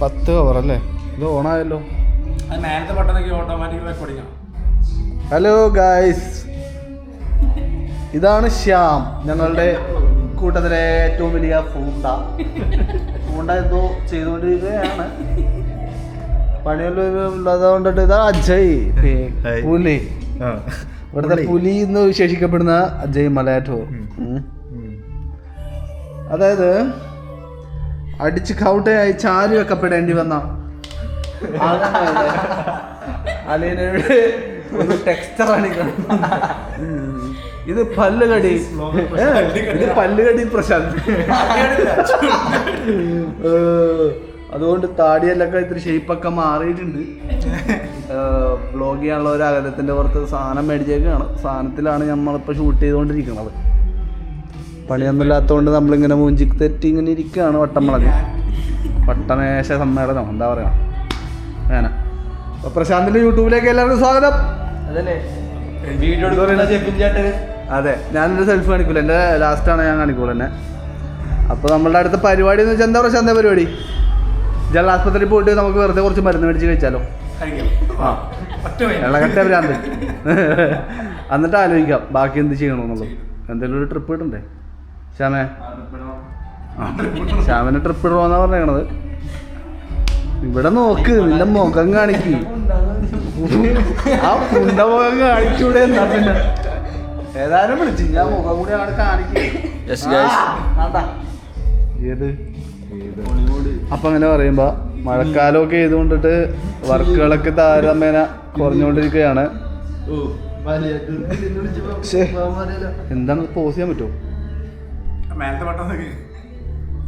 10 cover അല്ലേ? ഇത് ഓണായല്ലോ. നേരത്തെ ബട്ടണൊക്കെ ഓട്ടോമാറ്റിക് റെക്കോർഡിംഗ് ആണ്. ഹലോ ഗായ്സ്, ഇതാണ് ശ്യാം, ഞങ്ങളുടെ കൂട്ടത്തിലെ ഏറ്റവും വലിയ പൂണ്ട എന്തോ ചെയ്തുകൊണ്ടിരിക്കുകയാണ്. പണിയെല്ലാം ഉള്ളത് കൊണ്ടിട്ട് ഇതാ അജയ് പുലി, ഇവിടുത്തെ പുലി എന്ന് വിശേഷിക്കപ്പെടുന്ന അജയ് മലയാറ്റൂർ. അതായത് അടിച്ച് കൗട്ടയായി ചാരി വെക്കപ്പെടേണ്ടി വന്ന അലീനയുടെ ഒരു ടെക്സ്ചറാണ്. ഇത് പല്ലുകടി, ഇത് പല്ലുകടി പ്രശാന്ത്. അതുകൊണ്ട് താടിയെല്ലൊക്കെ ഇത്തിരി ഷേപ്പൊക്കെ മാറിയിട്ടുണ്ട്. വ്ളോഗ് ചെയ്യാനുള്ള ഒരു അകലത്തിൻ്റെ പുറത്ത് സാധനം മേടിച്ചേക്കാണ്. സാധനത്തിലാണ് നമ്മളിപ്പോൾ ഷൂട്ട് ചെയ്തുകൊണ്ടിരിക്കുന്നത്. പണിയൊന്നും ഇല്ലാത്തതുകൊണ്ട് നമ്മളിങ്ങനെ മൂഞ്ചിക്ക് തെറ്റി ഇങ്ങനെ ഇരിക്കുകയാണ്. വട്ടംവളഞ്ഞ് വട്ടമേശ സമ്മേളനം എന്താ പറയുക അങ്ങനെ. അപ്പോൾ പ്രശാന്തിൻ്റെ യൂട്യൂബിലേക്ക് എല്ലാവർക്കും സ്വാഗതം. അതല്ലേ അതെ, ഞാനൊരു സെൽഫ് കാണിക്കൂല, എൻ്റെ ലാസ്റ്റാണ് ഞാൻ കാണിക്കൂല എന്നെ. അപ്പോൾ നമ്മളുടെ അടുത്ത പരിപാടി എന്ന് വെച്ചാൽ എന്താ പ്രശാന്ത പരിപാടി? ജനറൽ ആസ്പത്രിയിൽ പോയിട്ട് നമുക്ക് വെറുതെ കുറച്ച് മരുന്ന് മേടിച്ച് കഴിച്ചാലോ? ആ, ഇളകട്ട ഭ്രാന്ത്. എന്നിട്ട് ആലോചിക്കാം ബാക്കി എന്ത് ചെയ്യണമെന്നുള്ളത്. എന്തെങ്കിലും ഒരു ട്രിപ്പ് ഇടണ്ടേ ശ്യാമേ? ശ്യാമിന് ട്രിപ്പ് ഇടണമെന്നാ പറഞ്ഞേക്കണത്. ഇവിടെ നോക്ക്, നിന്റെ മുഖം കാണിക്ക്. ആ പുണ്ട മുഖം കാണിച്ചൂടെ? എന്നാ പിന്നെ ഏതായാലും വിളിച്ചു ഞാൻ മുഖം കൂടി അവിടെ കാണിക്കും. അപ്പൊ അങ്ങനെ പറയുമ്പോ മഴക്കാലമൊക്കെ ചെയ്തുകൊണ്ടിട്ട് വർക്കുകളൊക്കെ താരതമ്യേന കുറഞ്ഞുകൊണ്ടിരിക്കുകയാണ്. എന്താണ് പോസ് ചെയ്യാൻ പറ്റുമോ?